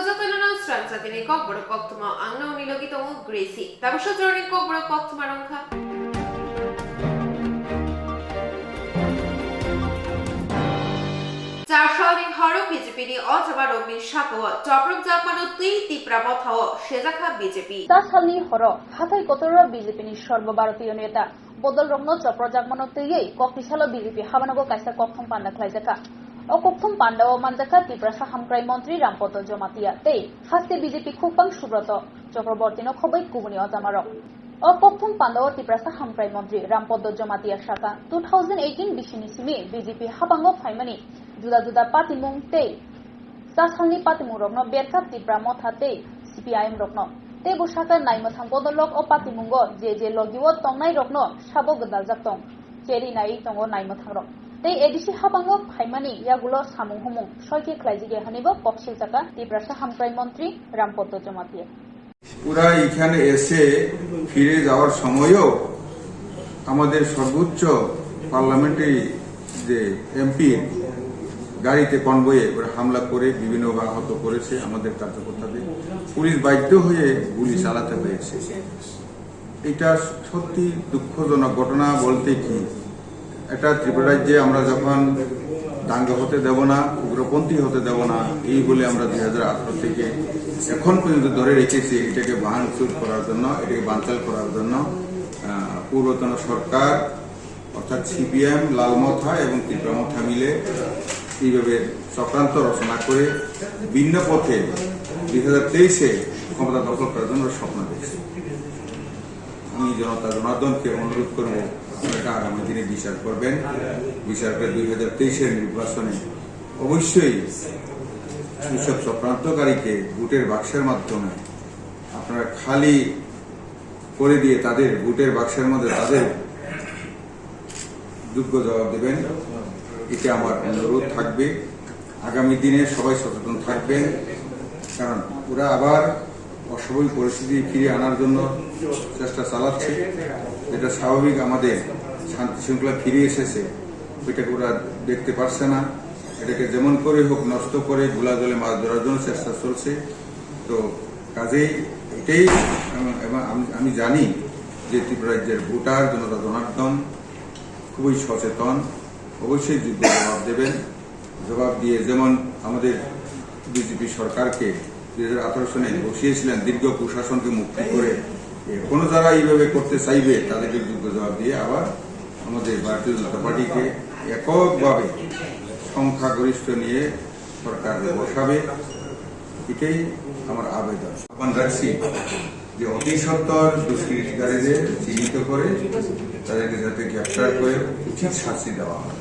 Kuzatulunang Swrangchati ni Kokborok Koktwma ang naunilogitong Gracie. Tapos siya ni Kokborok Koktwma rongka. Charshali Haro BJP ni Ottowa Romi Shakawa, Toprok Jakmano Tui Tiprabothawa, Shezakha BJP. Charshali Haro, Hathai Kotora BJP ni Sorbobharotiyo Neta, Bodol Rogno Toprok Jakmano Tui, Koktisalo BJP Habanago Kaisa Koktwma Panda Klaijaka. O Koktwma Panda o Manjaka Tiprasa Hamkrai Montri Rampoto Jomatia, Tei, Haste BJP Kupang Subroto, Chakrabortino Khobai Kubuni Otamaro. O Koktwma Panda o Tiprasa Hamkrai Montri Rampoto Jomatia Shaka, 2018 Bishinisimi, BJP Habango Faimani. Juda-juda patimung tei Charshali patimung rokno berkap tipra motha tei CPIM rokno tei bosaka naimotang bodolok o patimungo je logiwo tongnai rokno sabo godaljak tong cheri nai tongo naimotang rok tei edisi habango phaimani yagulo samung humung soike khlaijige hanibo pokshil jaka tiprasa hamkrai মন্ত্রী রামপদ্ম জমাতিয়া পুরা এখানে এসে ফিরে যাওয়ার সময়ও আমাদের সর্বোচ্চ parliamentary যে এমপি গাড়িতে কনভয়ে ওরা হামলা করে বিভিন্ন আহত করেছে আমাদের কার্যকর্তাদের পুলিশ বাধ্য হয়ে গুলি চালাতে হয়েছে এটা সত্যি দুঃখজনক ঘটনা বলতে কি এটা ত্রিপুরা রাজ্যে আমরা যখন দাঙ্গা হতে দেব না উগ্রপন্থী হতে দেব না এই বলে আমরা 2018 থেকে এখন পর্যন্ত ধরে রেখেছি এটাকে ভাঙচুর করার জন্য এটাকে বানচাল করার জন্য পূর্বতন সরকার অর্থাৎ সিপিএম লালমথা এবং তীব্রমথা মিলে এইভাবে চক্রান্ত রচনা করে ভিন্ন পথে 2023-এ ক্ষমতা দখল করার জন্য স্বপ্ন দেখছে আমি জনতা জনার্দনকে অনুরোধ করব আপনারা আগামী দিনে বিচার করবেন বিচার করে 2023-এর নির্বাচনে অবশ্যই এইসব চক্রান্তকারীকে ভোটের বাক্সের মাধ্যমে আপনারা খালি করে দিয়ে তাদের ভোটের বাক্সের মধ্যে তাদের যোগ্য জবাব দেবেন এটা আমার অনুরোধ থাকবে আগামী দিনে সবাই সচেতন থাকবেন কারণ ওরা আবার অস্বাভাবিক পরিস্থিতি ফিরে আনার জন্য চেষ্টা চালাচ্ছে যেটা স্বাভাবিক আমাদের শান্তি শৃঙ্খলা ফিরে এসেছে ওইটাকে ওরা দেখতে পারছে না এটাকে যেমন করে হোক নষ্ট করে গোলা জলে মাছ ধরার জন্য চেষ্টা চলছে তো কাজেই এটাই আমি জানি যে ত্রিপুরা রাজ্যের ভোটার জনতা জনার্দন খুবই সচেতন অবশ্যই যোগ্য জবাব দেবেন জবাব দিয়ে যেমন আমাদের বিজেপি সরকারকে 2018 সালে বসিয়েছিলেন দীর্ঘ কুশাসনকে মুক্তি করে কোনো যারা এইভাবে করতে চাইবে তাদেরকে যোগ্য জবাব দিয়ে আবার আমাদের ভারতীয় জনতা পার্টিকে এককভাবে সংখ্যাগরিষ্ঠ নিয়ে সরকার বসাবে এটাই আমার আবেদন আহ্বান রাখছি যে অতি সত্বর দুষ্কৃতিকারীদের চিহ্নিত করে তাদেরকে যাতে গ্রেপ্তার করে উচিত শাস্তি দেওয়া হয়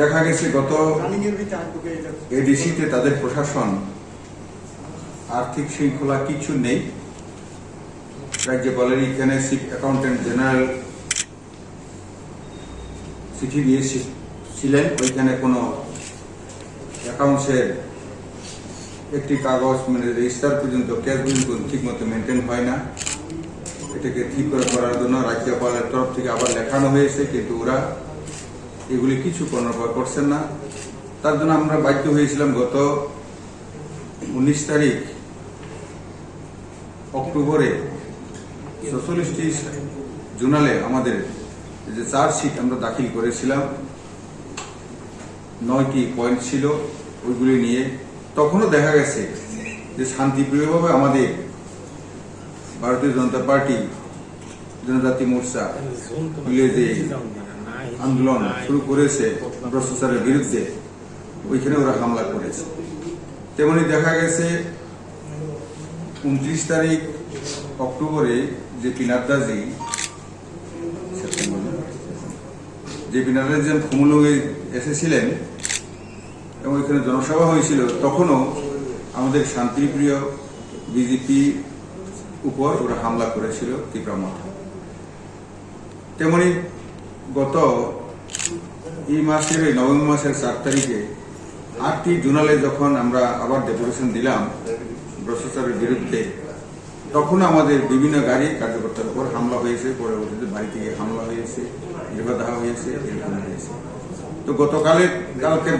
দেখা গেছে গত এডিসিতে তাদের প্রশাসন আর্থিক শৃঙ্খলা কিছু নেই রাজ্যপালের এখানে চিফ অ্যাকাউন্টেন্ট জেনারেল চিঠি দিয়েছিলেন ওইখানে কোনো অ্যাকাউন্টসের একটি কাগজ মানে রেজিস্টার পর্যন্ত ক্যাশ পর্যন্ত ঠিক মতো মেনটেন হয় না এটাকে ঠিক করার জন্য রাজ্যপালের তরফ থেকে আবার লেখানো হয়েছে কিন্তু ওরা এগুলি কিছু করছেন না তার জন্য আমরা বাধ্য হয়েছিলাম গত 19 তারিখ অক্টোবরে 46টি জোনালে আমাদের যে চার্জশিট আমরা দাখিল করেছিলাম 9টি পয়েন্ট ছিল ওইগুলি নিয়ে তখনও দেখা গেছে যে শান্তিপ্রিয়ভাবে আমাদের ভারতীয় জনতা পার্টি জনজাতি মোর্চা মিলে যে আন্দোলন শুরু করেছে ভ্রষ্টাচারের বিরুদ্ধে ওইখানে ওরা হামলা করেছে তেমনি দেখা গেছে 29 তারিখ অক্টোবরে যে পিনাদ্দাজি খুমুলুঙে এসেছিলেন এবং ওইখানে জনসভা হয়েছিল তখনও আমাদের শান্তিপ্রিয় বিজেপি উপর ওরা হামলা করেছিল তীব্রমথা তেমনি গত এই মাসের নভেম্বর মাসের 4 তারিখে 8টি জোনালে যখন আমরা আবার ডেপুটেশন দিলাম ভ্রষ্টাচারের বিরুদ্ধে তখন আমাদের বিভিন্ন গাড়ি কার্যকর্তার উপর হামলা হয়েছে পরবর্তীতে বাড়ি থেকে হামলা হয়েছে নির্বাধা হয়েছে এরকম হয়েছে তো কালকের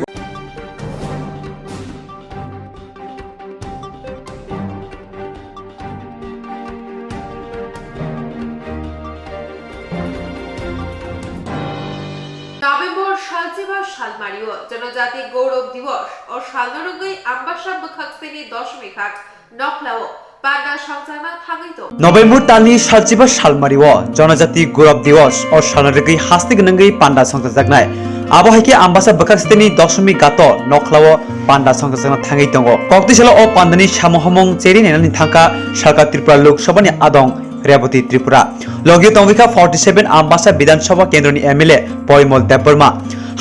শালমারিও জনজাতি গৌরব দিবস ও শালনরঙ্গই আম্বাসা বখাকসেনি দশমী ঘাট নকলাও পান্ডা সংসানা থামিত নভেম্বর तालनि सालजिबा सालमारिओ जनजाति गौरव दिवस और सालनरगै हास्ति गनंगै पान्डा संसाजागनाय आबहावाके आम्बासा बखाकस्तेनि दशमी गातो नखलाओ पान्डा संसाजागना थाङै दङ कक्तिसाला ओ पान्डानि सामहमं चेरि नेनानि थांका सरकार त्रिपुरा लोकसभानि आदं रेवती त्रिपुरा लगियो तंबिका 47 आम्बासा विधानसभा केन्द्रनि एमएलए परिमल देबबर्मा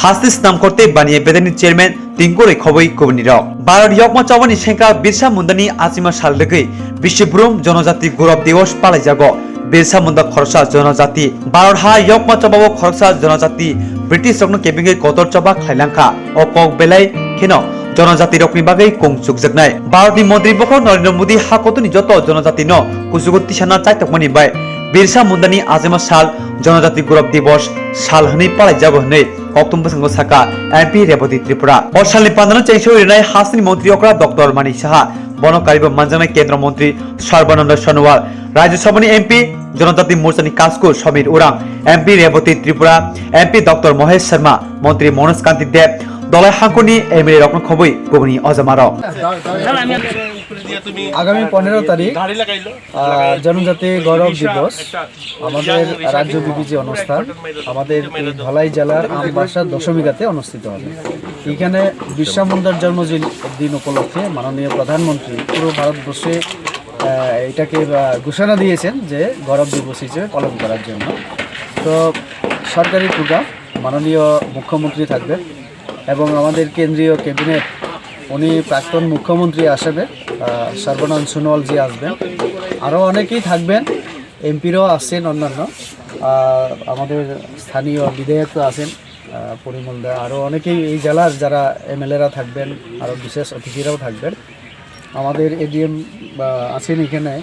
हास्ति स्नाम करते बानिए बेदानि चेयरमैन तिंकुरै खबै कुबनि रक भारत यकमा चौबानि सेंक्रा बिरसा मुन्डानि आजिमा सालदगै विश्वब्रुम जनजाति गौरव दिवस पालाइजागो बिरसा मुन्डा खरसा जनजाति भारत हा यकमा चौबाबो खरसा जनजाति ब्रिटिश रकनो केबिंगै कतर चौबा खाइलांखा ओ कक बेलाय खेनो जनजाति रकनि बागै कंचुक जगनाय भारतनि मन्त्री बखर नरेन्द्र मोदी हा कतनि जत जनजाति न कुसुगति साना चाइतकमनि बाय बिरसा मुन्डानि आजिमा साल जनजाति गौरव दिवस साल हनै पालाइजाबो हनै कोक्तुम बसंग साका एमपी रेवती त्रिपुरा और सालनि पान्दानो चेंसो इरनाय हासनि मंत्री अक्रा डॉक्टर मानिक साहा बनकारिबो मानजानाय केन्द्र मंत्री सर्बानंद सोनोवाल राज्यसभानि एमपी जनजाति मोर्चानि कास्को Samir Oraon MP Revati Tripura MP doctor Mahesh Sharma मंत्री मनोज कांति देव दलाय हांखनि एमएलए रत्न खबै गुबुनि अजमार আগামী 15 তারিখ জনজাতি গৌরব দিবস আমাদের রাজ্যব্যাপী যে অনুষ্ঠান আমাদের ধলাই জেলার আমবাসা দশমীঘাটে অনুষ্ঠিত হবে। এখানে বিরসা মুন্ডার জন্মদিন উপলক্ষে মাননীয় প্রধানমন্ত্রী পুরো ভারতবর্ষে এটাকে ঘোষণা দিয়েছেন যে গৌরব দিবস হিসেবে পালন করার জন্য। তো সরকারি প্রোগ্রাম মাননীয় মুখ্যমন্ত্রী থাকবেন এবং আমাদের কেন্দ্রীয় ক্যাবিনেট উনি প্রাক্তন মুখ্যমন্ত্রী আসবে সর্বানন্দ সোনোয়াল জি আসবেন, আরও অনেকেই থাকবেন, এমপিরাও আসছেন, অন্যান্য আমাদের স্থানীয় বিধায়ক আছেন পরিমল দা, আরও অনেকেই এই জেলার যারা এমএলএরা থাকবেন, আরও বিশেষ অতিথিরাও থাকবেন। আমাদের এডিএম আছেন এখানে,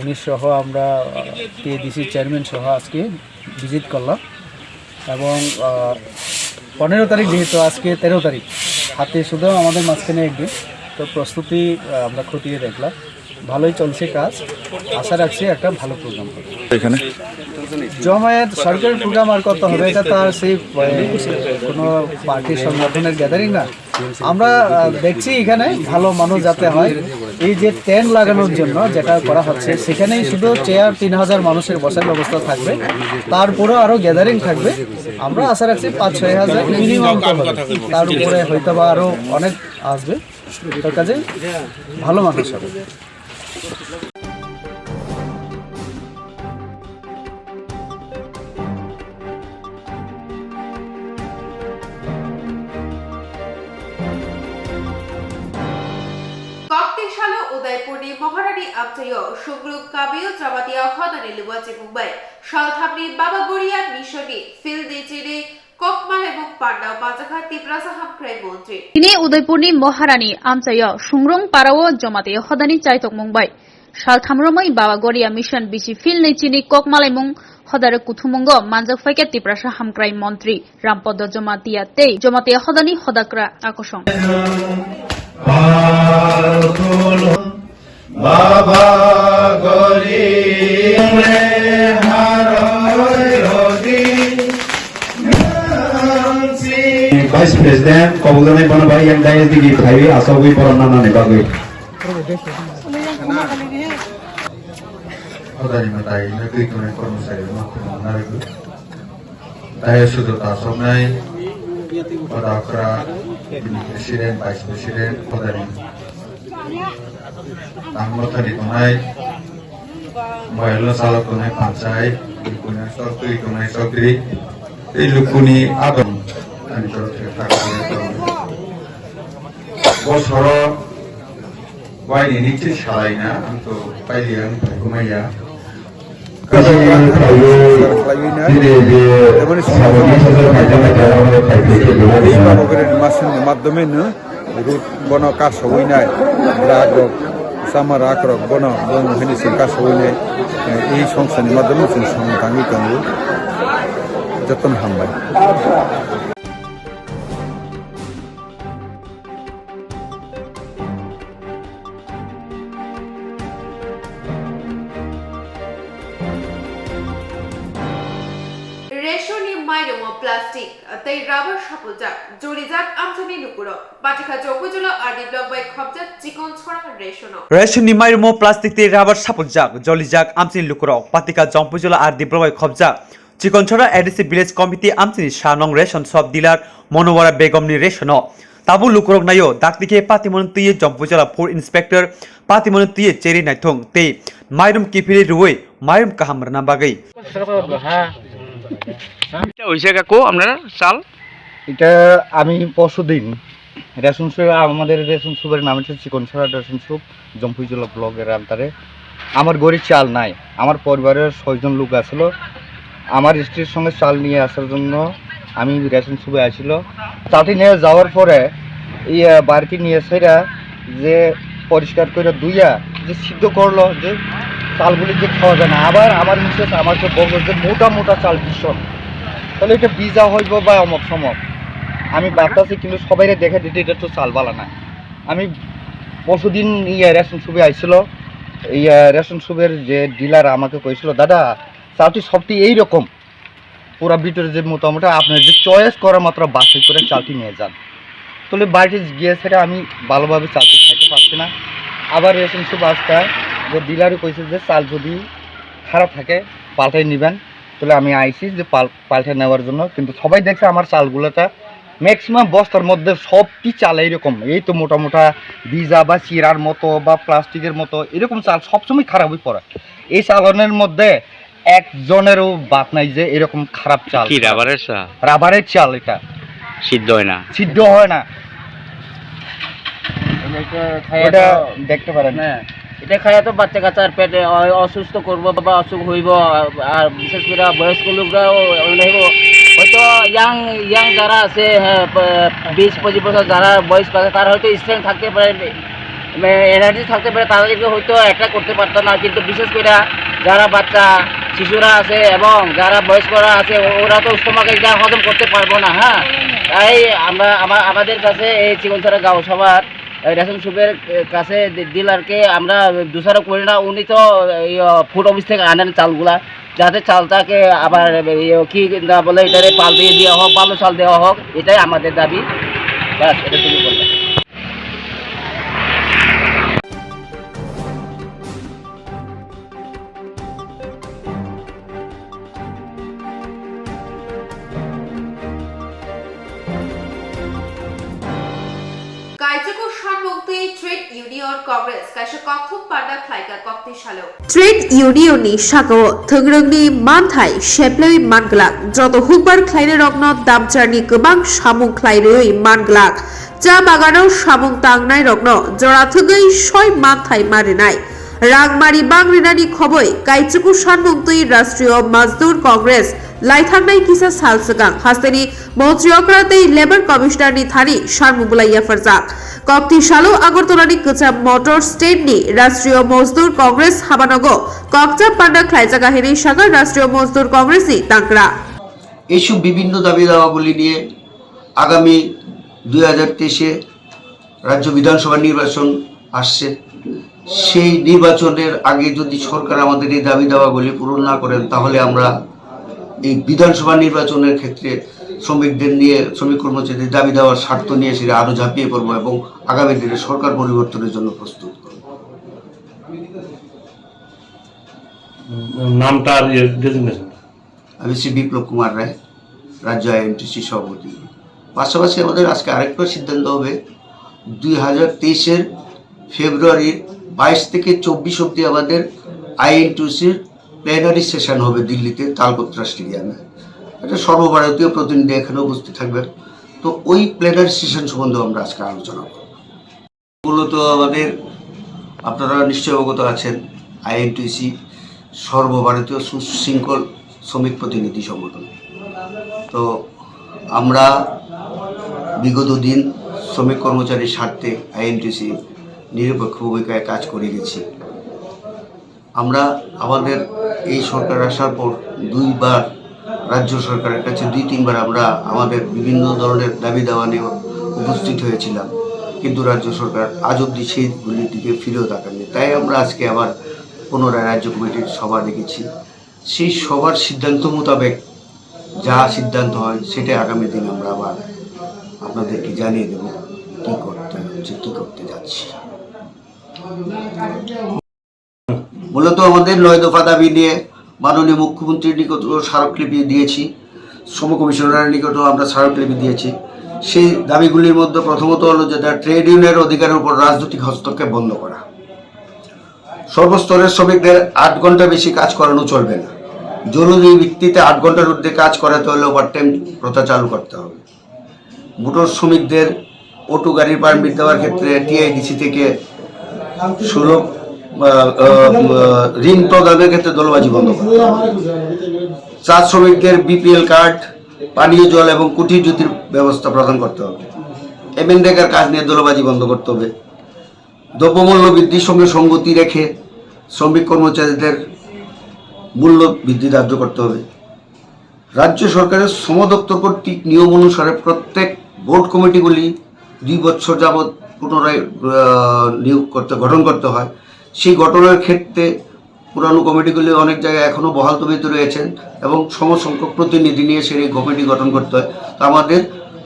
উনি সহ আমরা টিএডিসি চেয়ারম্যান সহ আজকে ভিজিট করলাম এবং 15 তারিখ যেহেতু আজকে 13 তারিখ হাতে শুধু আমাদের মাঝখানে একদিন, তো প্রস্তুতি আমরা খতিয়ে দেখলাম, ভালোই চলছে কাজ, আশা রাখছি একটা ভালো প্রোগ্রাম হবে এখানে। জমায়েত সরকারি প্রোগ্রাম আর কত হবে, এটা তো আর সেই কোনো পার্টির সংগঠনের গ্যাদারিং না। আমরা দেখছি এখানে ভালো মানুষ যাতে হয়, এই যে টেন্ট লাগানোর জন্য যেটা করা হচ্ছে সেখানেই শুধু চেয়ার 3000 মানুষের বসার ব্যবস্থা থাকবে, তারপরেও আরও গ্যাদারিং থাকবে। আমরা আশা রাখছি 5-6 হাজার মিনিমাম তো হবে, তার উপরে হয়তো বা আরও অনেক আসবে, তার কাজে ভালো মানুষ হবে। कक्तिशाला उदयपुरनि महारानी आमचायो सुग्रुप काबियो जमातिया हदानि लुवाचे मुंबई शालथामनि बाबागुरिया मिशननि फिल्डिचिनि कोक्तमा এবং পান্ডা বাজাখা তিপ্রাসা হামক্রাই মন্ত্রী তিনি উদয়পুরনি মহারানী আমচায় সুংরং পারাও জমাতে হদানি চাইতক মুম্বাই সালথামরমই বাবাগরিয়া মিশন বিচি ফিল নেচিনি কোকমালাইমুং হদারে কুথুমঙ্গ মানজাক ফাইকে তিপ্রাসা হামক্রাই মন্ত্রী রামপদ জমাতে হদানি হদাকরা আকর্ষণ বাবা গরি Vice President, Kokborok Bonabai yang daya digi Thai asogui poronna ne bagui. Odari matai negeri kone kormusai makna narigu. Daya sudut asomnai odakra Presiden, Vice President, odari. Tanggotari konai, moyelo salok konai pancai, konai sokri, ilukuni adon. বছর বাইরে নিচে সারাই না তো পাইলে ঘুমাইয়া মাধ্যমে root বন কাজ হইনাই রাগরক সামার আক্রক বন বন ফিনিশিং কাজ হইনাই এই সংস্থানের মাধ্যমে जों সংগ্রামী দङ যতন হামবাই রেশনি মাইরমো প্লাস plastic tei rubber sapujak jorijak amchani lukuro patika jogujula ardi block by khobjak chikon chhora reshono ration নিমাইরমো প্লাস্টিক তে রাবার সাপজাক জলিজাক আমচিন লুকুরক পাতিকা জম্পুজলা আর দিব্রবাই খবজাক চিকনছড়া এডিসি ভিলেজ কমিটি আমচিনি শানং রেশন সব ডিলার মনোবরা বেগমনি রেশন তাবু লুকুরক নাইও দাকতিকে পাতিমন তুই জম্পুজলা ফুড ইন্সপেক্টর পাতিমন তুই চেরি নাইথং তে মাইরুম কিফিলি রুই মাইরুম কাহামরনা বাগৈ এটা হইছে কাকু আপনারা চাল এটা আমি পরশুদিন রেশন সুপ আমাদের রেশন সুপের নাম হচ্ছে চিকনছড়া রেশন সুপ জম্পুজলা ব্লকের আন্ডারে আমার গরিব চাল নাই আমার পরিবারের 6 জন লোক আসলো আমার স্ত্রীর সঙ্গে চাল নিয়ে আসার জন্য আমি রেশন সুপে আসছিল চালটি নিয়ে যাওয়ার পরে এই বাড়িতে নিয়ে সেরা যে পরিষ্কার করে ধুইয়া যে সিদ্ধ করলো যে চালগুলি যে খাওয়া যায় না আবার আমার মিসেস আমাকে বললো যে মোটা মোটা চাল ভীষণ তাহলে এটা ভিজা হইব বা অমক সমক আমি ভাবতেছি কিন্তু সবাই দেখে দিতে এটা তো চাল বালা না আমি পরশুদিন রেশন সুপে আইছিল এই রেশন সুপের যে ডিলার আমাকে কইছিল দাদা চালটি সবটি এইরকম পুরা ভিতরে যে মোটামুটি আপনার যে চয়েস করার মাত্র বাছাই করে চালটি নিয়ে যান তাহলে বাড়িতে গিয়ে সেটা আমি ভালোভাবে চালটি খাইতে পারছি না আবার রেশন সুপ আসতে যে ডিলারও কইছে যে চাল যদি খারাপ থাকে পাল্টাই নেবেন তাহলে আমি আইছি যে পাল্টে নেওয়ার জন্য কিন্তু সবাই দেখছে আমার চালগুলোটা ম্যাক্সিমাম বস্তার মধ্যে সবটি চাল এইরকম এই তো মোটামোটা ভিজা বা চিরার মতো বা প্লাস্টিকের মতো এরকম চাল সবসময় খারাপ হয়ে পড়ে এই চালানের মধ্যে একজনেরও বাদ নাই যে এরকম খারাপ চাল কি রাবারের চাল রাবারের চাল এটা সিদ্ধ হয় না এটা দেখতে পারেন এটা খাইয়া তো বাচ্চা কাচ্চার পেটে অসুস্থ করবো বা অসুখ হইব আর বিশেষ করে বয়স্ক লোকরাও হইব হয়তো ইয়াং যারা আছে 20-25 বছর যারা বয়স্ক আছে তারা হয়তো স্ট্রেংথ থাকতে পারে এনার্জি থাকতে পারে তাদেরকে হয়তো অ্যাটাক করতে পারতো না কিন্তু বিশেষ করে যারা বাচ্চা শিশুরা আছে এবং যারা বয়স্করা আছে ওরা তো স্টোমাকে এটা হজম করতে পারবো না হ্যাঁ তাই আমরা আমাদের কাছে এই চিকনছড়া গাঁও সভার রেশন সুপের কাছে ডিলারকে আমরা দোষারোপ করি না উনি তো ফুড অফিস থেকে আনেন চালগুলা যাতে চালটাকে আবার কি না বলে এটারে পাল দিয়ে দেওয়া হোক ভালো চাল দেওয়া হোক এটাই আমাদের দাবি ব্যাস এটা তুমি বললে Kaijako Shanmukti Trade Union Congress kaisa Koktwma Panda Khlaika Kokti Shalo Trade Union ni Shako Thungrungni Manthai Sheplei Manglak Joto Hukbar Khlaine Rokno Damcharni Gobang Samung Khlairoi Manglak Ja Bagano Samung Tangnai Rokno Jorathugei Shoi Manthai Marinai Rangmari Bangrinani Khoboi Kaijako Shanmukti Rashtriyo Mazdur Congress Laithangnaই কিসা সালসগাং হাস্তেনি মন্ত্রিয়করাতেই labour commissioner নি থানি শারমুবুলাইয়া ফারজাক কক্তি শালো আগরতলানি কুচা মোটর স্টেট নি রাষ্ট্রীয় মজদুর কংগ্রেস হাবানগ কক্টা পান্ডা খাইজাগা হেনি সাগর রাষ্ট্রীয় মজদুর কংগ্রেস নি তাংরা এইসব বিভিন্ন দাবি দাওয়াগুলি নিয়ে আগামী 2023-এ রাজ্য বিধানসভা নির্বাচন আসছে সেই নির্বাচনের আগে যদি সরকার আমাদের এই দাবি দাওয়াগুলি পূরণ না করেন তাহলে আমরা এই বিধানসভা নির্বাচনের ক্ষেত্রে শ্রমিকদের নিয়ে শ্রমিক কর্মচারীদের দাবি দেওয়ার স্বার্থ নিয়ে সেটা আরো ঝাঁপিয়ে পড়বো এবং আগামী দিনে সরকার পরিবর্তনের জন্য প্রস্তুত করব। নামটা আমি শ্রী বিপ্লব কুমার রায় রাজ্য আইএনটিসি সভাপতি। পাশাপাশি আমাদের আজকে আরেকটা সিদ্ধান্ত হবে 2023-এর ফেব্রুয়ারির 22 থেকে 24 অবধি আমাদের আইএনটিসির প্লেনারি সেশন হবে দিল্লিতে তালকোত্রা স্টেডিয়ামে। এটা সর্বভারতীয় প্রতিনিধি এখানে উপস্থিত থাকবেন। তো ওই প্লেনারি সেশন সম্বন্ধে আমরা আজকে আলোচনা করব। মূলত আমাদের আপনারা নিশ্চয় অবগত আছেন আইএনটিসি সর্বভারতীয় সুশৃঙ্খল শ্রমিক প্রতিনিধি সংগঠন। তো আমরা বিগত দিন শ্রমিক কর্মচারীর স্বার্থে আইএনটিসি নিরপেক্ষ ভূমিকায় কাজ করে গেছি। আমরা আমাদের এই সরকার আসার পর 2 বার রাজ্য সরকারের কাছে 2-3 বার আমরা আমাদের বিভিন্ন ধরনের দাবি দাওয়া নিয়ে উপস্থিত হয়েছিলাম, কিন্তু রাজ্য সরকার আজ অবধি সেইগুলির দিকে ফিরেও তাকাননি। তাই আমরা আজকে আবার পুনরায় রাজ্য কমিটির সভা ডেকেছি। সেই সভার সিদ্ধান্ত মোতাবেক যা সিদ্ধান্ত হয় সেটাই আগামী দিন আমরা আবার আপনাদেরকে জানিয়ে দেব কি করতে হচ্ছে, কি করতে যাচ্ছি। মূলত আমাদের 9 দফা দাবি নিয়ে মাননীয় মুখ্যমন্ত্রীর নিকট স্মারকলিপি দিয়েছি, শ্রম কমিশনারের নিকটও আমরা স্মারকলিপি দিয়েছি। সেই দাবিগুলির মধ্যে প্রথমত হলো যেটা ট্রেড ইউনিয়নের অধিকারের উপর রাজনৈতিক হস্তক্ষেপ বন্ধ করা, সর্বস্তরের শ্রমিকদের 8 ঘন্টা বেশি কাজ করানো চলবে না, জরুরি ভিত্তিতে 8 ঘন্টার ঊর্ধ্বে কাজ করাতে হলে ওভারটাইম প্রথা চালু করতে হবে, মোটর শ্রমিকদের অটো গাড়ির পারমিট দেওয়ার ক্ষেত্রে টিআইডিসি থেকে সুলভ ঋণ প্রদানের ক্ষেত্রে দলবাজি বন্ধ করতে হবে, চা শ্রমিকদের বিপিএল কার্ড, পানীয় জল এবং কুটির জুতির ব্যবস্থা প্রদান করতে হবে, এমএনরেগার কাজ নিয়ে দলবাজি বন্ধ করতে হবে, দ্রব্যমূল্য বৃদ্ধির সঙ্গে সঙ্গতি রেখে শ্রমিক কর্মচারীদের মূল্য বৃদ্ধি ধার্য করতে হবে, রাজ্য সরকারের শ্রম দপ্তর কর্তৃক নিয়ম অনুসারে প্রত্যেক বোর্ড কমিটিগুলি 2 বছর যাবৎ পুনরায় গঠন করতে হয়। সেই গঠনের ক্ষেত্রে পুরানো কমিটিগুলি অনেক জায়গায় এখনও বহাল তবিয়তে রয়েছেন এবং সমসংখ্যক প্রতিনিধি নিয়ে সেই কমিটি গঠন করতে হয়। তো আমাদের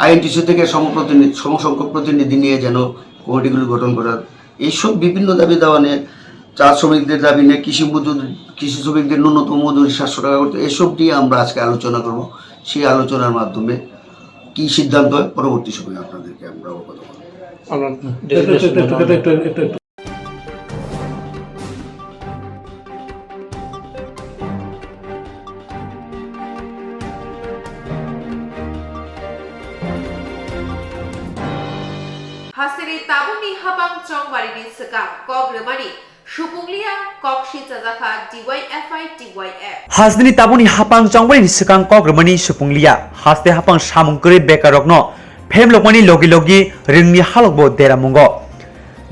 আইএনটিসি থেকে সমসংখ্যক প্রতিনিধি নিয়ে যেন কমিটিগুলি গঠন করার, এইসব বিভিন্ন দাবি দেওয়া নিয়ে, চা শ্রমিকদের দাবি নিয়ে, কৃষি শ্রমিকদের ন্যূনতম মজুরি 700 টাকা করতে, এসব নিয়ে আমরা আজকে আলোচনা করব। সেই আলোচনার মাধ্যমে কি সিদ্ধান্ত হয় পরবর্তী সময়ে আপনাদেরকে আমরা অবগত করব। Hasiri tabuni habang chongbarini sekam kogremani Supunglia kokshi chajaka DYFI DYF হাজদিনি তাবুনি হাপাং চংবানি সিকাং কগ্রমনি সুপুংলিয়া হাসতে হাপাং সামুংকরে বেকারকনো ফেম lokmani logi logi ringni halokbo deramungo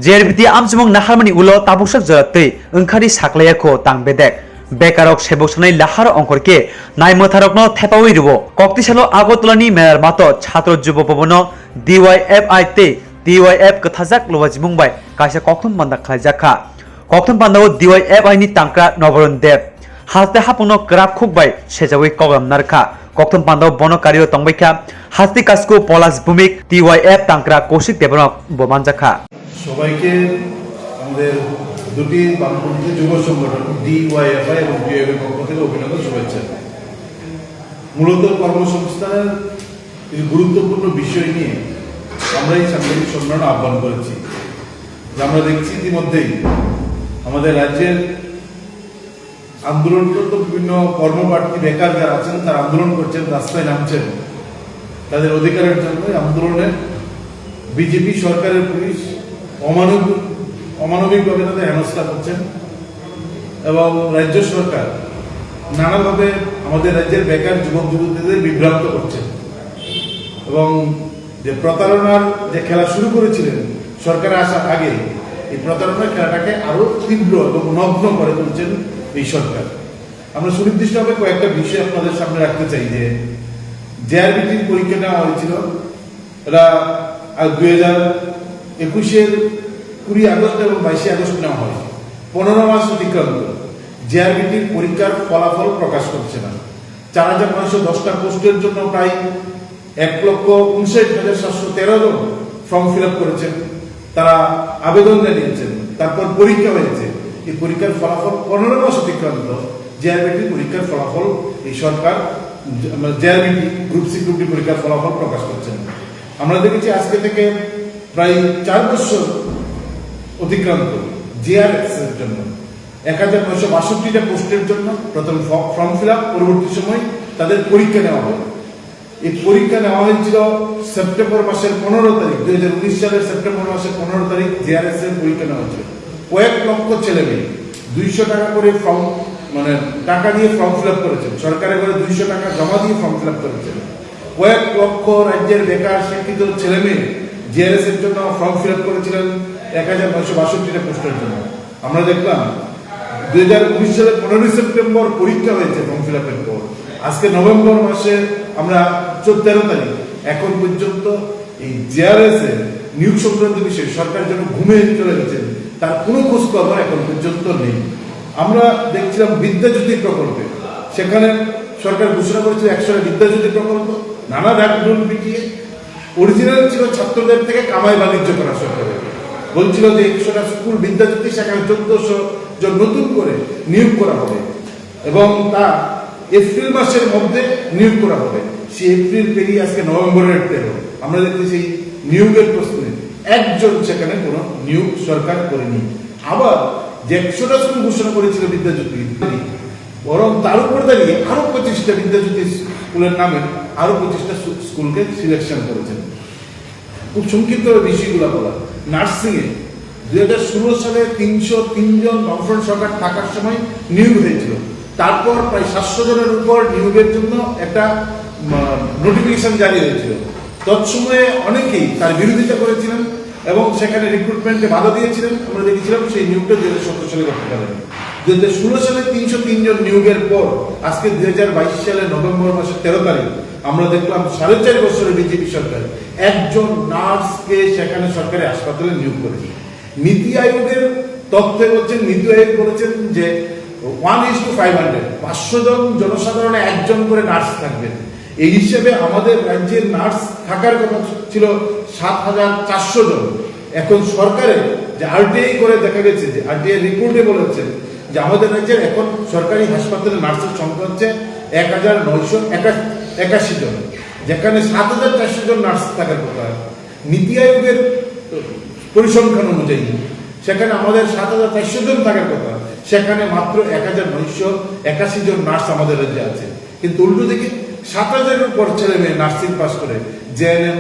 jerbiti amchumong naharmani ulo tabuksak jaratei onkari saklaiako tangbedek বেকারক সেবকসনাই লাহার অঙ্করকে নাইমথারকনো থেপাউই রুবো কক্তিশালো আগরতলানি মেলার মাতো ছাত্র যুব ভবন DYFI তে DYF কথাজাক লওয়াজি মুম্বাই কাইসা কক্তম বান্দা খাইজাখা কক্তম বান্দাও DYFI নি তাংক্রা নবরণ দেব হাসতে হাপুনো ক্রাক খুকবাই সেজাউই কগম নারখা কক্তম বান্দাও বনকারিও তংবাইখা হাসতি কাসকো পলাশ ভূমিক DYF তাংক্রা কৌশিক দেবনক বমানজাখা সবাইকে আমাদের দুটি বামপন্থী যুব সংগঠন DYFI এবং DYFI এর পক্ষ থেকে অভিনন্দন, শুভেচ্ছা। মূলত কর্মসংস্থানের কিছু গুরুত্বপূর্ণ বিষয় নিয়ে আমরা এই সাংবাদিক সম্মেলন আহ্বান করেছি। আমরা দেখছি ইতিমধ্যেই আমাদের রাজ্যের আন্দোলনরত বিভিন্ন কর্মপ্রার্থী বেকার যারা আছেন তারা আন্দোলন করছেন, রাস্তায় নামছেন তাদের অধিকারের জন্য। আন্দোলনে বিজেপি সরকারের পুলিশ অমানবিকভাবে তাদের হেনস্থা করছেন এবং রাজ্য সরকার নানাভাবে আমাদের রাজ্যের বেকার যুবক যুবতীদের বিভ্রান্ত করছেন এবং যে প্রতারণার যে খেলা শুরু করেছিলেন সরকার আসার আগে, এই প্রতারণার খেলাটাকে আরো তীব্র এবং নগ্ন করে তুলছেন এই সরকার। আমরা সুনির্দিষ্টভাবে কয়েকটা বিষয় আপনাদের সামনে রাখতে চাই। যে জেআরবিটির পরীক্ষা নেওয়া হয়েছিল, এটা 2021-এর 20 আগস্ট এবং 22 আগস্ট নেওয়া হয়। 15 মাস অতিক্রান্ত, জেআরবিটির পরীক্ষার ফলাফল প্রকাশ করছে না। 4910টা পোস্টের জন্য প্রায় 1,59,713 জন ফর্ম ফিল আপ করেছেন, তারা আবেদন জানিয়েছেন, তারপর পরীক্ষা হয়েছে। এই পরীক্ষার ফলাফল 15 মাস অতিক্রান্ত, জেআরবিটির পরীক্ষার ফলাফল এই সরকার JRBT group C group D পরীক্ষার ফলাফল প্রকাশ করছেন। আমরা দেখেছি আজকে থেকে প্রায় 4 বছর অতিক্রান্ত জেআরএস এর জন্য 1962টা পোস্টের জন্য প্রথম ফর্ম ফিল আপ, পরবর্তী সময় তাদের পরীক্ষা নেওয়া হয়। এই পরীক্ষা নেওয়া হয়েছিল সেপ্টেম্বর মাসের 15 তারিখ, 2019 সালের সেপ্টেম্বর মাসের 15 তারিখ জেআরএস এর পরীক্ষা নেওয়া হয়েছিল। কয়েক লক্ষ ছেলে মেয়ে 200 টাকা করে ফর্ম টাকা দিয়ে ফর্ম ফিল আপ করেছেন, সরকারের ঘরে 200 টাকা জমা দিয়ে ফর্ম ফিল আপ করেছেন। কয়েক লক্ষ রাজ্যের বেকার শিক্ষিত ছেলে মেয়ে জেআরএস এর জন্য ফর্ম ফিল আপ করেছিলেন 1962টা পোস্টের জন্য। আমরা দেখলাম 2019 সালের 15 সেপ্টেম্বর পরীক্ষা হয়েছে ফর্ম ফিল আপের পর, আজকে নভেম্বর মাসে আমরা 13 তারিখ, এখন পর্যন্ত এই জেআরএস এর নিয়োগ সংক্রান্ত বিষয়ে সরকার যেন ঘুমিয়ে চলে গেছেন, তার কোনো খোঁজ খবর এখন পর্যন্ত নেই। আমরা দেখছিলাম বিদ্যাজ্যোতি প্রকল্পে, সেখানে সরকার ঘোষণা করেছিল 100টা বিদ্যাজ্যোতি প্রকল্প, নানা ডাকডোল পিটিয়ে। অরিজিনাল ছিল ছাত্রদের থেকে কামাই বাণিজ্য করা সরকারের। বলছিল যে 100টা স্কুল বিদ্যাজ্যোতি, সেখানে 1400 জন নতুন করে নিয়োগ করা হবে এবং তা এপ্রিল মাসের মধ্যে নিয়োগ করা হবে। সেই এপ্রিল পেরিয়ে আজকে নভেম্বরের 13। আমরা দেখতে সেই নিয়োগের প্রশ্নে একজন সেখানে কোনো নিয়োগ সরকার করেনি। আবার যে 100টা স্কুল ঘোষণা করেছিল বিদ্যাজ্যোতি, বরং তার উপর দাঁড়িয়ে আরো 25টা বিদ্যাজ্যোতি স্কুলের নামে আরো 25টা স্কুলকে সিলেকশন করেছেন। খুব সংক্ষিপ্ত বিষয়গুলো বলা, নার্সিং এ 2016 সালে 303 জন বামফ্রন্ট সরকার থাকার সময় নিয়োগ হয়েছিল। তারপর প্রায় 700 জনের উপর নিয়োগের জন্য একটা নোটিফিকেশন জারি হয়েছিল। তৎসময়ে অনেকেই তার বিরোধিতা করেছিলেন এবং সেখানে রিক্রুটমেন্টে বাধা দিয়েছিলেন। আমরা দেখেছিলাম সেই নিয়োগটা 2017 সালে করতে পারেন। 2016 সালে 303 জন নিয়োগের পর আজকে 2022 সালে নভেম্বর মাসের 13 তারিখ আমরা দেখলাম 4.5 বছরের বিজেপি সরকার একজন নার্সকে সেখানে সরকারি হাসপাতালে নিয়োগ করেছে। নীতি আয়োগের তথ্যে বলছেন, নীতি আয়োগ বলেছেন যে 1:500, 500 জন জনসাধারণে একজন করে নার্স থাকবেন। এই হিসেবে আমাদের রাজ্যের নার্স থাকার কথা ছিল 7,400 জন। এখন সরকারের যে আরটিআই করে দেখা গেছে, যে আরটিআই রিপোর্টে বলেছেন যে আমাদের রাজ্যের এখন সরকারি হাসপাতালে নার্সের সংখ্যা হচ্ছে 1981 জন, যেখানে 7,400 জন নার্স থাকার কথা। নীতি আয়োগের পরিসংখ্যান অনুযায়ী সেখানে আমাদের 7,400 জন থাকার কথা, সেখানে মাত্র 1981 জন নার্স আমাদের রাজ্যে আছে। কিন্তু উল্টো দিকে 7,000-এর উপর ছেলে মেয়ে নার্সিং পাস করে, জেএনএম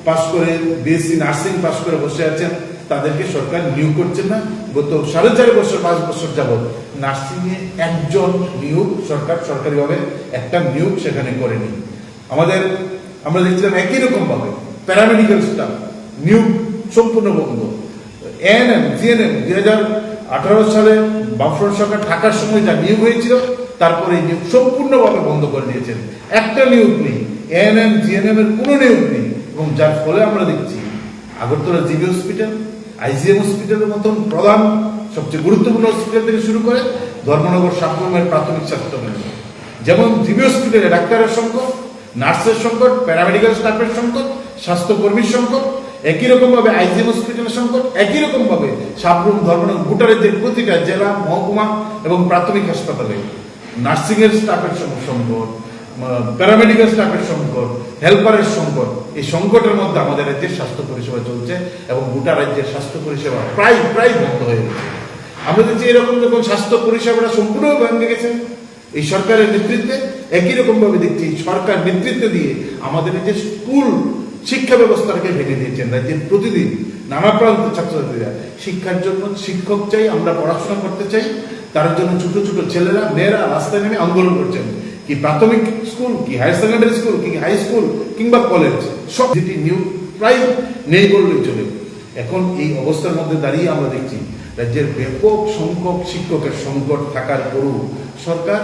পাস করে, বিএসসি নার্সিং পাস করে বসে আছেন, তাদেরকে সরকার নিয়োগ করছেন না। গত 4.5 বছর 5 বছর যাবৎ নার্সিং এ একজন নিয়োগ সরকার সরকারিভাবে একটা নিয়োগ সেখানে করেনি। আমরা দেখছিলাম একই রকম ভাবে প্যারামেডিক্যাল স্টাফ নিয়োগ সম্পূর্ণ বন্ধ। এএনএম, জিএনএম 2018 সালে বামফ্রন্ট সরকার থাকার সময় যা নিয়োগ হয়েছিল, তারপরে এই নিয়োগ সম্পূর্ণভাবে বন্ধ করে দিয়েছেন। একটা নিয়োগ নেই, এএনএম জিএনএম এর কোনো নিয়োগ নেই। এবং যার ফলে আমরা দেখছি আগরতলা জিবি হসপিটাল, আইজিএম হসপিটালের মতন প্রধান সবচেয়ে গুরুত্বপূর্ণ হসপিটাল থেকে শুরু করে ধর্মনগর সাবরুমের প্রাথমিক স্বাস্থ্য কেন্দ্র, যেমন জিবি হসপিটালে ডাক্তারের সংকট, নার্সের সংকট, প্যারামেডিক্যাল স্টাফের সংকট, স্বাস্থ্যকর্মীর সংকট, একই রকম ভাবে আইজিএম হসপিটালের সংকট, একই রকম ভাবে সাবরুম, ধর্মনগর, গোটারের যে প্রতিটা জেলা, মহকুমা এবং প্রাথমিক হাসপাতালে নার্সিং এর স্টাফের সংকট, প্যারামেডিক্যাল স্টাফের সংকট, হেল্পারের সংকট। এই সংকটের মধ্যে আমাদের রাজ্যের স্বাস্থ্য পরিষেবা চলছে এবং গোটা রাজ্যের স্বাস্থ্য পরিষেবা প্রায় বন্ধ হয়ে গেছে। আমরা দেখছি এরকম যখন স্বাস্থ্য পরিষেবাটা সম্পূর্ণভাবে ভেঙে গেছে এই সরকারের নেতৃত্বে, একই রকম ভাবে দেখছি সরকার নেতৃত্ব দিয়ে আমাদের যে স্কুল শিক্ষা ব্যবস্থাটাকে ভেঙে দিয়েছেন। রাজ্যের প্রতিদিন নানা প্রান্তের ছাত্রছাত্রীরা শিক্ষার জন্য শিক্ষক চাই, আমরা পড়াশোনা করতে চাই, তার জন্য ছোট ছোট ছেলেরা মেয়েরা রাস্তায় নেমে আন্দোলন করছেন। কি প্রাথমিক স্কুল, কি হায়ার সেকেন্ডারি স্কুল, কি হাই স্কুল কিংবা কলেজ, সব যেটি নিয়োগ প্রায় নেই বললেই চলে। এখন এই অবস্থার মধ্যে দাঁড়িয়ে আমরা দেখছি রাজ্যের ব্যাপক সংখ্যক শিক্ষকের সংকট থাকার পরও সরকার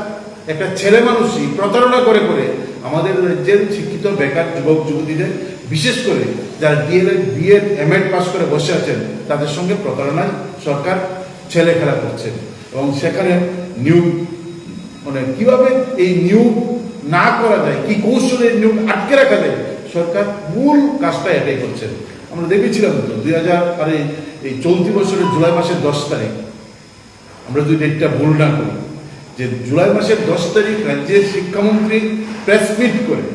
একটা ছেলে মানুষই প্রতারণা করে আমাদের রাজ্যের শিক্ষিত বেকার যুবক যুবতীদের, বিশেষ করে যারা ডিএলএড, বিএড, এমএড পাস করে বসে আছেন, তাদের সঙ্গে প্রতারণায় সরকার ছেলে খেলা করছে। এবং সেখানে নিয়োগ কিভাবে এই নিয়োগ না করা যায়, কি কৌশলে নিয়োগ আটকে রাখা যায়, সরকার মূল কাজটা এটাই করছেন। আমরা দেখেছিলাম তো 2000 এই চলতি বছরের জুলাই মাসের 10 তারিখ, আমরা যদি ডেটটা ভুল না করি, যে জুলাই মাসের 10 তারিখ রাজ্যের শিক্ষামন্ত্রী প্রেস মিট করে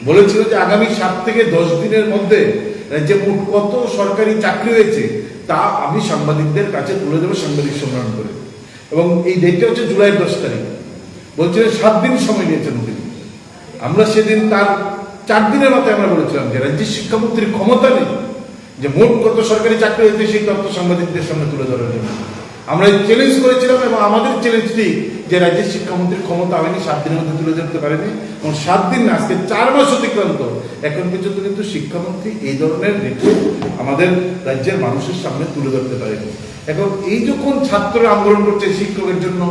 বলেছিল যে আগামী 7 থেকে 10 দিনের মধ্যে রাজ্যে মোট কত সরকারি চাকরি হয়েছে তা আমি সাংবাদিকদের কাছে তুলে দেবো সাংবাদিক সম্মেলন করে। এবং এই ডেটটা হচ্ছে জুলাইয়ের 10 তারিখ। বলছিলেন 7 দিন সময় নিয়েছেন তিনি। আমরা সেদিন তার 4 দিনের মাথায় আমরা বলেছিলাম যে রাজ্যের শিক্ষামন্ত্রীর ক্ষমতা নেই যে মোট কত সরকারি চাকরি হয়েছে সেই তথ্য সাংবাদিকদের সামনে তুলে ধরার জন্য। আমরা চ্যালেঞ্জ করেছিলাম এবং আমাদের চ্যালেঞ্জটি যে রাজ্যের শিক্ষামন্ত্রীর ক্ষমতা হয়নি, 7 দিনের মধ্যে তুলে ধরতে পারেনি। এবং 7 দিন না, আজকে 4 মাস অতিক্রান্ত, এখন পর্যন্ত কিন্তু শিক্ষামন্ত্রী এই ধরনের রিপোর্ট আমাদের রাজ্যের মানুষের সামনে তুলে ধরতে পারেনি। এখন এই যখন ছাত্ররা আন্দোলন করছে শিক্ষকের জন্য,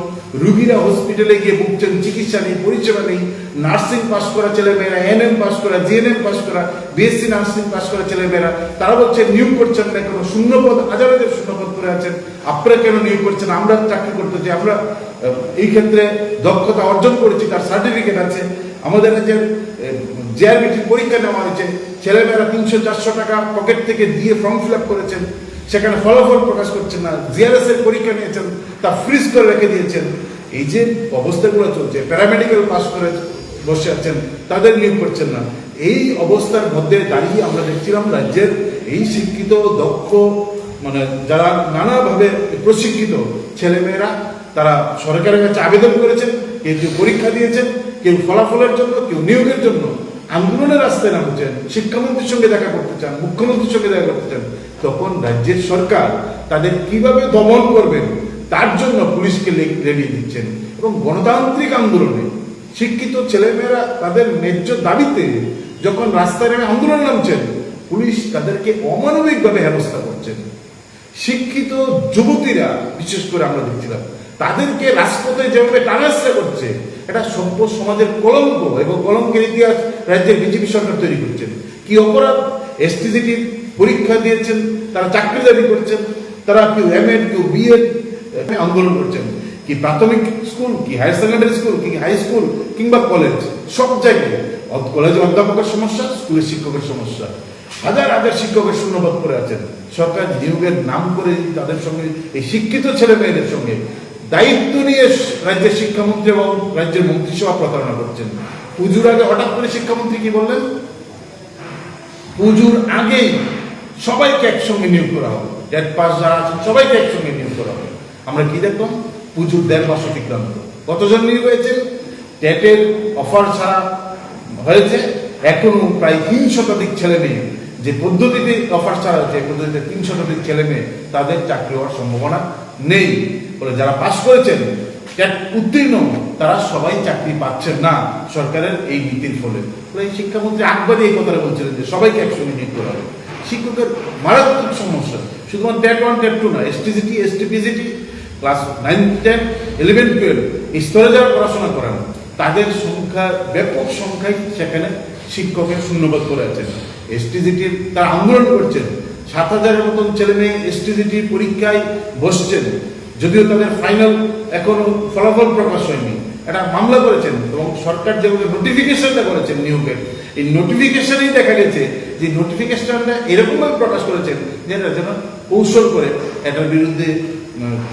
রুগীরা হসপিটালে গিয়ে ভুগছেন, চিকিৎসা নেই, পরিষেবা নেই, নার্সিং পাস করা ছেলেমেয়েরা, এনএম পাস করা, জিএনএম পাস করা, বিএসসি নার্সিং পাস করা ছেলেমেয়েরা, তারা বলছে নিয়োগ করছেন না, কোনো শূন্যপদ, হাজার হাজার শূন্যপদ করে আছেন, আপনারা কেন নিয়োগ করছেন, আমরা চাকরি করতে চাই, আমরা এই ক্ষেত্রে দক্ষতা অর্জন করেছি, তার সার্টিফিকেট আছে। আমাদের যে জেআরবিটির পরীক্ষা নেওয়া হয়েছে, ছেলেমেয়েরা 300-400 টাকা পকেট থেকে দিয়ে ফর্ম ফিল আপ করেছেন, সেখানে ফলাফল প্রকাশ করছেন না। জিআরএস এর পরীক্ষা নিয়েছেন, তা ফ্রিজ করে রেখে দিয়েছেন। এই যে অবস্থাগুলো চলছে, প্যারামেডিক্যাল পাস করে বসে আছেন, তাদের নিয়োগ করছেন না। এই অবস্থার মধ্যে দাঁড়িয়ে আমরা দেখছিলাম রাজ্যের এই শিক্ষিত দক্ষ মানে যারা নানাভাবে প্রশিক্ষিত ছেলেমেয়েরা তারা সরকারের কাছে আবেদন করেছেন, কেউ পরীক্ষা দিয়েছেন, কেউ ফলাফলের জন্য, কেউ নিয়োগের জন্য আন্দোলনের রাস্তায় নামছেন, শিক্ষামন্ত্রীর সঙ্গে দেখা করতে চান, মুখ্যমন্ত্রীর সঙ্গে দেখা করতে চান। তখন রাজ্যের সরকার তাদের কিভাবে দমন করবেন তার জন্য পুলিশকে রেডি দিচ্ছেন। এবং গণতান্ত্রিক আন্দোলনে শিক্ষিত ছেলেমেয়েরা তাদের ন্যায্য দাবিতে যখন রাস্তায় নেমে আন্দোলন নামছেন, পুলিশ তাদেরকে অমানবিকভাবে হেনস্থা করছেন। শিক্ষিত যুবতীরা বিশেষ করে আমরা দেখছিলাম তাদেরকে রাজপথে যেভাবে টানাস্তা করছে, এটা সভ্য সমাজের কলঙ্ক এবং কলঙ্কের ইতিহাস রাজ্যের বিজেপি সরকার তৈরি করছেন। কি অপরাধ? এসটিজিটির পরীক্ষা দিয়েছেন, তারা চাকরি দাবি করছেন, তারা কেউ এমএড, কেউ বিএড আন্দোলন করছেন। কি প্রাথমিক স্কুল, কি হায়ার সেকেন্ডারি স্কুল, কি হাই স্কুল কিংবা কলেজ, সব জায়গায় কলেজে অধ্যাপকের সমস্যা, স্কুলের শিক্ষকের সমস্যা। হাজার হাজার শিক্ষকের শূন্যপদ করে আছেন। সরকার নিয়োগের নাম করে তাদের সঙ্গে, এই শিক্ষিত ছেলে মেয়েদের সঙ্গে দায়িত্ব নিয়ে রাজ্যের শিক্ষামন্ত্রী এবং রাজ্যের মন্ত্রিসভা প্রতারণা করছেন। পুজোর আগে হঠাৎ করে শিক্ষামন্ত্রী কি বললেন? পুজোর আগেই সবাইকে একসঙ্গে নিয়োগ করা হবে, টেট পাস যারা আছেন সবাইকে একসঙ্গে নিয়োগ করা হবে। আমরা কি দেখলাম? পুজোর 1.5 মাস অতিক্রান্ত, কতজন নিয়োগ হয়েছে? টেটের অফার ছাড়া হয়েছে এখনো প্রায় 3 শতাধিক ছেলে মেয়ে, যে পদ্ধতিতে অফার ছাড়া হয়েছে পদ্ধতিতে 3 শতাধিক ছেলে মেয়ে, তাদের চাকরি হওয়ার সম্ভাবনা নেই। বলে যারা পাস করেছেন, টেট উত্তীর্ণ, তারা সবাই চাকরি পাচ্ছেন না সরকারের এই নীতির ফলে। এই শিক্ষামন্ত্রী আকবারই এই কথাটা বলছিলেন যে সবাইকে একসঙ্গে নিয়োগ করা হবে। শিক্ষকের মারাত্মক সমস্যা, শুধুমাত্র টেট 1 টেট 2 না, এসটিজিটি, এসটিপিজিটি, ক্লাস 9, 10, 11, 12 এই স্তরে যারা পড়াশোনা করেন তাদের সংখ্যা, ব্যাপক সংখ্যায় সেখানে শিক্ষকের শূন্যপদ করে আছেন। এসটিজিটির তারা আন্দোলন করছেন, 7,000-এর মতন ছেলে মেয়ে এসটিজিটি পরীক্ষায় বসছেন, যদিও তাদের ফাইনাল এখনো ফলাফল প্রকাশ হয়নি। একটা মামলা করেছেন এবং সরকার যেভাবে নোটিফিকেশনটা করেছেন নিয়োগের, এই নোটিফিকেশনেই দেখা গেছে যে নোটিফিকেশনটা এরকমভাবে প্রকাশ করেছেন যে এটা যেন কৌশল করে এটার বিরুদ্ধে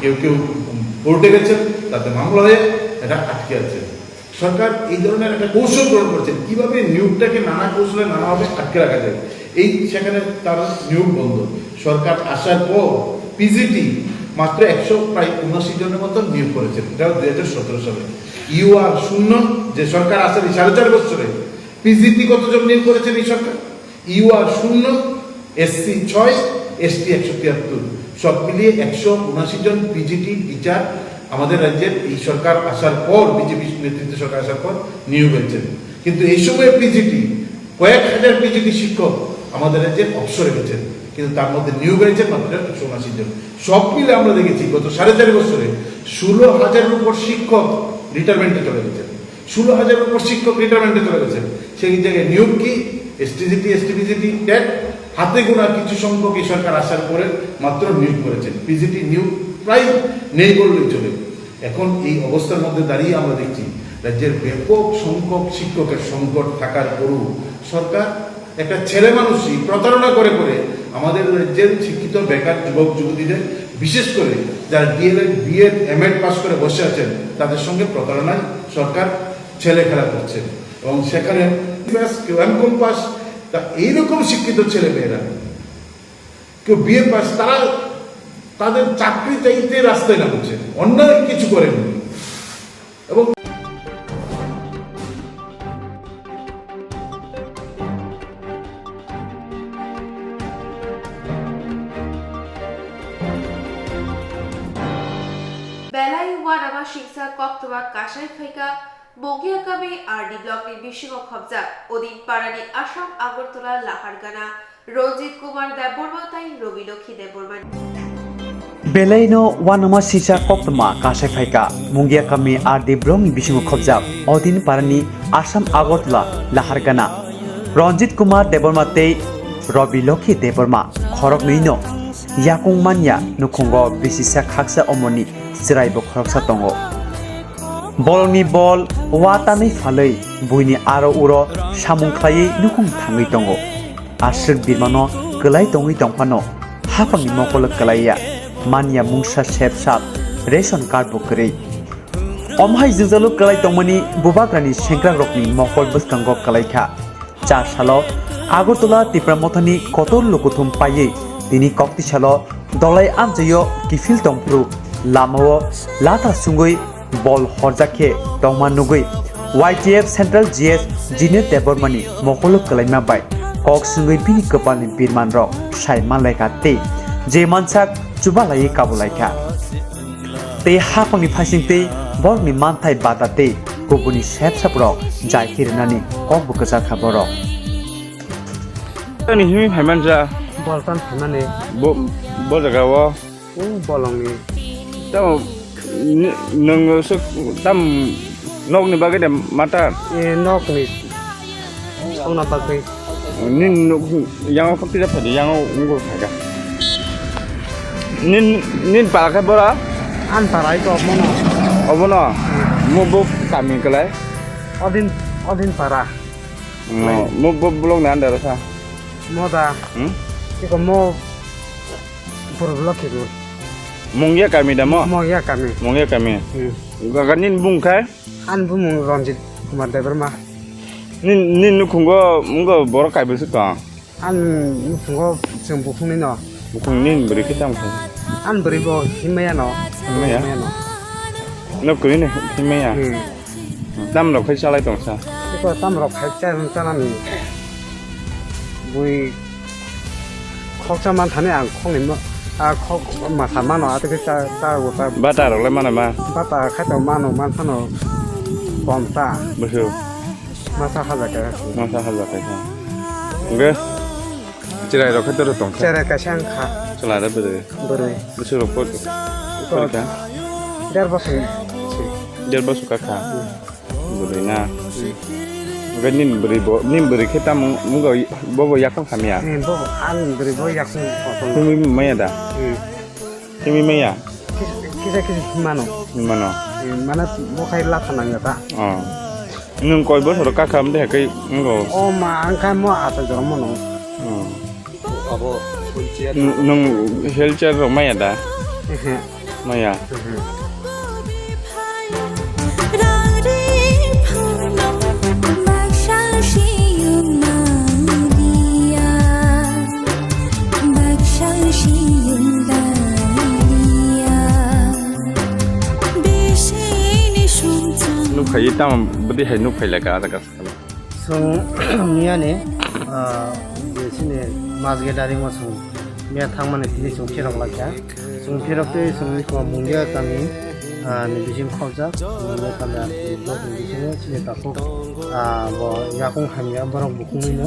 কেউ কেউ কোর্টে গেছেন, তাতে মামলা হয়ে এটা আটকে আছে। সরকার এই ধরনের একটা কৌশল গ্রহণ করছেন কিভাবে নিয়োগটাকে নানা কৌশলে নানাভাবে আটকে রাখা যায়। এই সেখানে তার নিয়োগ বন্ধ। সরকার আসার পর পিজিটি মাত্র 179 জনের মতো নিয়োগ করেছেন, এটা 2017 সালে। ইউআর 0, যে সরকার আসেন 4.5 বছরে পিজিটি কতজন নিয়োগ করেছেন এই সরকার? ইউআর 0, এসসি 6, এসটি 173, সব মিলিয়ে 179 জন পিজিটি টিচার আমাদের রাজ্যের এই সরকার আসার পর, বিজেপি নেতৃত্ব সরকার আসার পর নিয়োগ হয়েছেন। কিন্তু এই সময় পিজিটি, কয়েক হাজার পিজিটি শিক্ষক আমাদের রাজ্যে অবসরে গেছেন, কিন্তু তার মধ্যে নিয়োগ হয়েছে মাত্র 179 জন। সব মিলে আমরা দেখেছি গত 4.5 বছরে 16,000-এর উপর শিক্ষক রিটায়ারমেন্টে চলে গেছেন। 16,000-এর উপর শিক্ষক রিটায়ারমেন্টে চলে গেছেন। সেই জায়গায় নিয়োগ কি? এসটিজিটি, এসটিপিজিটি, টেট হাতে গোনা কিছু সংখ্যক এই সরকার আসার পরে মাত্র নিয়োগ করেছেন। পিজিটি নিয়োগ প্রায় নেই বললেই চলে। এখন এই অবস্থার মধ্যে দাঁড়িয়ে আমরা দেখছি রাজ্যের ব্যাপক সংখ্যক শিক্ষকের সংকট থাকার পরও সরকার একটা ছেলে মানুষই প্রতারণা করে করে আমাদের রাজ্যের শিক্ষিত বেকার যুবক যুবতীদের, বিশেষ করে যারা ডিএলএড, বিএড, এমএড পাস করে বসে আছেন, তাদের সঙ্গে প্রতারণায় সরকার ছেলে খেলা করছে। এবং সেখানে কেউ এমকম পাস, তা এইরকম শিক্ষিত ছেলে মেয়েরা, কেউ বিএ পাস, তারা তাদের চাকরি চাইতে রাস্তায় নামছে, অন্য কিছু করেননি। এবং বেলাই ওয়ানামা সিংসা কক্তবা কাশাই ফাইকা মগিয়াকামে আরডি ব্লক নির্বিষিক খবজা অদিন পারানি আসাম আগরতলা লাহারগানা রঞ্জিত কুমার দেববর্মা তাই রবি লক্ষ্মী দেববর্মা বেলাইনো ওয়ানামা সিসা কক্তমা কাশাই ফাইকা মুঙ্গিয়া কামি আরডি ব্লক নির্বিষিক খবজা অদিন পারানি আসাম আগরতলা লাহারগানা রঞ্জিত কুমার দেববর্মা তাই রবি Lakshmi Debbarma খরক নৈনো yakung manya nukungo bisisa khaksa omoni sirai bo khoroksa tongo bolni bol watani phalei buini aro uro samung khlai nukung thangi tongo asrik birmano kelai tongi tongphano hapangni mokol kelaiya manya mungsa sepsap ration card bukrei omhai jingjalo kelai tongmani bubagrani sengkrang rokni mokol buskango kelaikha 4 salo Agartala টিপ্রামথনি কতর লোকথুম পাইয়ে তিনি কক্তিশাল দলাই আমজয় কিফিল টংপ্রু লামাও লাতা সুঙ্গই বল হরজাখে টংমানুগই YTF central GS জিনে দেবরমানি মকল কলাইমা by cock সুঙ্গই বিনি কপালনি বিরমান rock Saiman Laika তে যে মানসাক চুবালাই কাবুলাইখা তে হাপংনি ফাইসিং তে বরনি মানথাই বাদাতে গুবুনি সেবসাপরক জাইখিরনানি cock বুকজা খাবরক Ni himi phaiman ja বলতাম মানে bo jaga wo ও বলংনি tao nung su tam nok ni bagai de mata এ নকনি সাউনা Bakai nin yang fakti da phadi yang ngo phaga nin pa ka bora আন পারাই তো মনো obono mo bo kami kelai অদিন পারা mo bo blong nan da sa মদা 이거 뭐 부르블럭해도 mungya kami da mo 뭐야 까미 mungya kami ga nin bung kai 안 부문 런지 그만 대버마 nin nu khungo mungo bor kai bu su ka 안 무슨거 지금 부품이 너 khung nin bri ki tam khung 안 버리고 힘매야 너 힘매야? no kuri ne himaya tam lo khai salai tong sa 이거 땀으로 발자는 사람이 뭐이 걱정만 다네 안 콩이 뭐아콩마 3만 원 어떻게 짜고 짜 bata ro lai mana ma 바다 카도 만원 만산원 범사 bu su 마사 하자가 no sa ha za kai sa nge chirai ro khai to ro tong sa 제레가 샹카 chala da bu de 버리 bu su ro pot ko ka 데르버스 der ba su ka kha bu de na ga nin bri khi tam mungo bo yakam khamya 뭐안 버리고 약속 어떤 tumi maya da tumi maya 기자 힘만원 mano mana 뭐 khai 나타나냐다 nung koi bo ro ka kham de kai ngo 엄마 안칸 뭐 아서 저런 뭐노 nung helcher ro maya da maya nu khai tam budi hai nu khai la ka da ka 송 미안해 예신에 마즈게 다리 뭐송 미야 탕만에 디니 송 피럭 라자 송 피럭 때 송이 거 몽게가 담이 니비심 커자 몽게 담다 또 니비심에 치네 따고 뭐 야공 하미야 뭐랑 무궁이노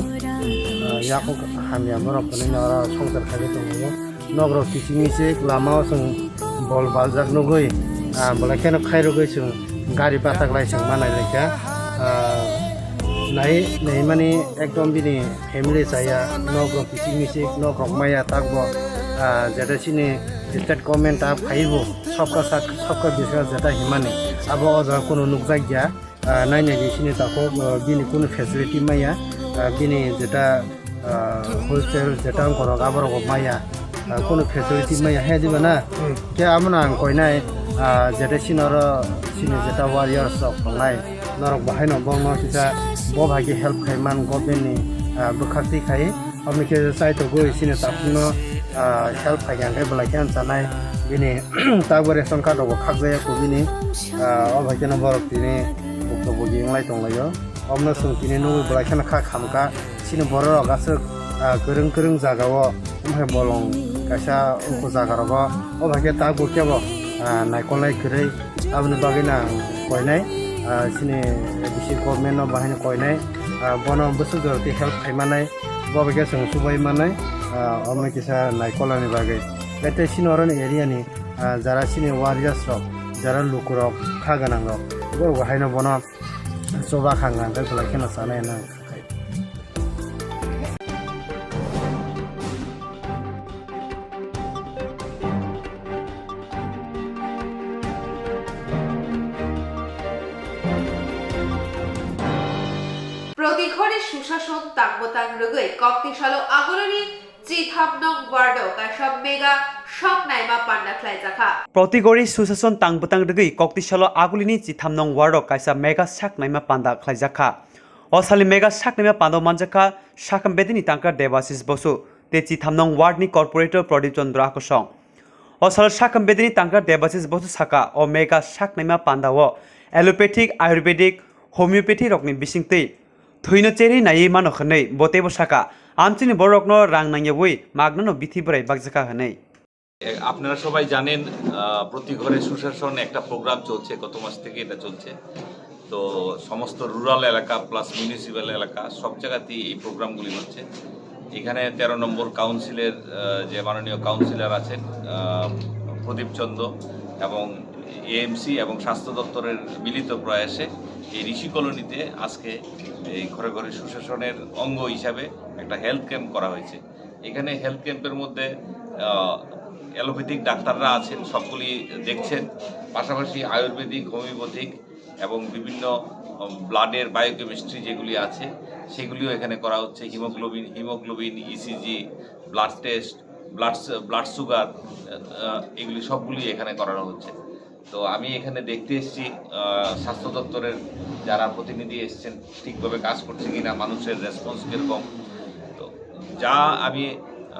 야공 하미야 뭐랑 보는 나라 성설 하게 되고요 너그로 기침이세 라마와 송 볼발작 노고이 볼라케노 카이로고이 송 गाड़ी बाताकलाई जों मानायलायखा नै माने एकदम बिनि family जाया नग्रक पिसिक मिसिक नग्रक माया ताकबो जेटा सिनि state government आ फाइबो सबका बिसका जेटा हिमाने अब अजा कोनो नुकजा गया नायनाय बिसिनि ताको बिनि कोनो फेसिलिटी माया बिनि जेटा होस्टेल जेटा गरक आबरक माया कोनो फेसिलिटी माया हे दिबना के आमना कोइनाय जेटा सिनर सिनि जेटा वारियर्स अफ लाइफ नरक बाहाय न बंग किसा ब भागी हेल्प खायमान गभर्नमेन्टनि बुखाक्ति खाय अमिके साइतो गय सिनि ताफुनो हेल्प खायगान दे बलायखान जानाय बिनि तागबरे संखा दग खागजाया को बिनि अभायकेन बरक दिनि बक्तब्य गिंलाय दंलायो अमनो सोंतिनि नु बलायखान खा खामका सिनि बर गासो गोरों जागाव ओमफ्राय बलं कासा उखु जागारबा अभायके तागबो केबो नायखौलाय गोरै आबनो बागैना कयनाय सिनि बिसि गभर्नमेन्ट बाहायनो कयनाय बनो बोसोर जरति हेल्प खायमानाय बबेके जों सुबाय मानाय अमनो किसा नायखौलानि बागै बेते सिनरन एरियानि जारा सिनि वारियार्स रक जारा लुकुरक खागानांग बर बाहायनो बनो जबा खांगान दखलाय केना सानाय ना সুশাসন তাংবতাং রগৈ কক্তিশালো আগলনি চিথামনং ওয়ার্ড কাইসব মেগা শক নাইমা পান্ডা খ্লাইজাখা प्रतिगरी सुशासन तांबतां रगै कक्तिशालो आगुलिनि चिथामनं वार्ड काइसा मेगा साकनाइमा पान्दा ख्लाइजाखा असालि मेगा साकनाइमा पान्दा मानजाखा साकमबेदिनि तांका देवासिस बसु ते चिथामनं वार्डनि कर्पोरेटर प्रदीप चन्द्र आकसं असाल साकमबेदिनि तांका देवासिस बसु साका ओ मेगा साकनाइमा पान्दाओ एलोपैथिक आयुर्वेदिक होमियोपैथी रकनि बिसिंतै थैनो चेरि नायै मानो खनै बतेबो साका आमचिनि बरकनो रां नांयबुइ मागनानो बिथि बराय बागजाखा हनै আপনারা সবাই জানেন প্রতি ঘরে সুশাসন একটা প্রোগ্রাম চলছে গত মাস থেকে এটা চলছে তো সমস্ত রুরাল এলাকা প্লাস মিউনিসিপ্যাল এলাকা সব জায়গাতেই এই প্রোগ্রামগুলি হচ্ছে এখানে 13 নম্বর কাউন্সিলের যে মাননীয় কাউন্সিলর আছেন প্রদীপ চন্দ্র এবং এএমসি এবং স্বাস্থ্য দপ্তরের মিলিত প্রয়াসে এই ঋষি কলোনিতে আজকে এই ঘরে ঘরে সুশাসনের অঙ্গ হিসাবে একটা হেলথ ক্যাম্প করা হয়েছে এখানে হেলথ ক্যাম্পের মধ্যে এলোপ্যাথিক ডাক্তাররা আছেন সবগুলি দেখছেন পাশাপাশি আয়ুর্বেদিক হোমিওপ্যাথিক এবং বিভিন্ন ব্লাডের বায়োকেমিস্ট্রি যেগুলি আছে সেগুলিও এখানে করা হচ্ছে haemoglobin ECG blood test blood sugar এগুলি সবগুলি এখানে করানো হচ্ছে তো আমি এখানে দেখতে এসেছি স্বাস্থ্য দপ্তরের যারা প্রতিনিধি এসেছেন ঠিকভাবে কাজ করছে কিনা মানুষের রেসপন্স কীরকম তো যা আমি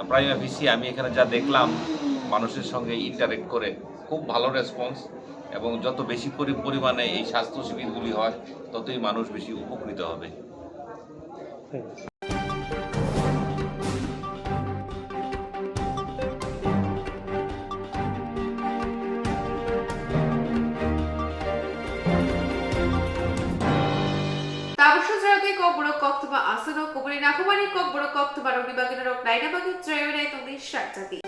প্রাইমা ফেসি আমি এখানে যা দেখলাম মানুষের সঙ্গে ইন্টারেক্ট করে খুব ভালো রেসপন্স এবং যত বেশি পরিমাণে এই স্বাস্থ্য শিবিরগুলি হয় ততই মানুষ বেশি উপকৃত হবে Kokborok Koktwma asano kuburi nakumani Kokborok Koktwma rok ni bagina rok naina bagin Swrangchati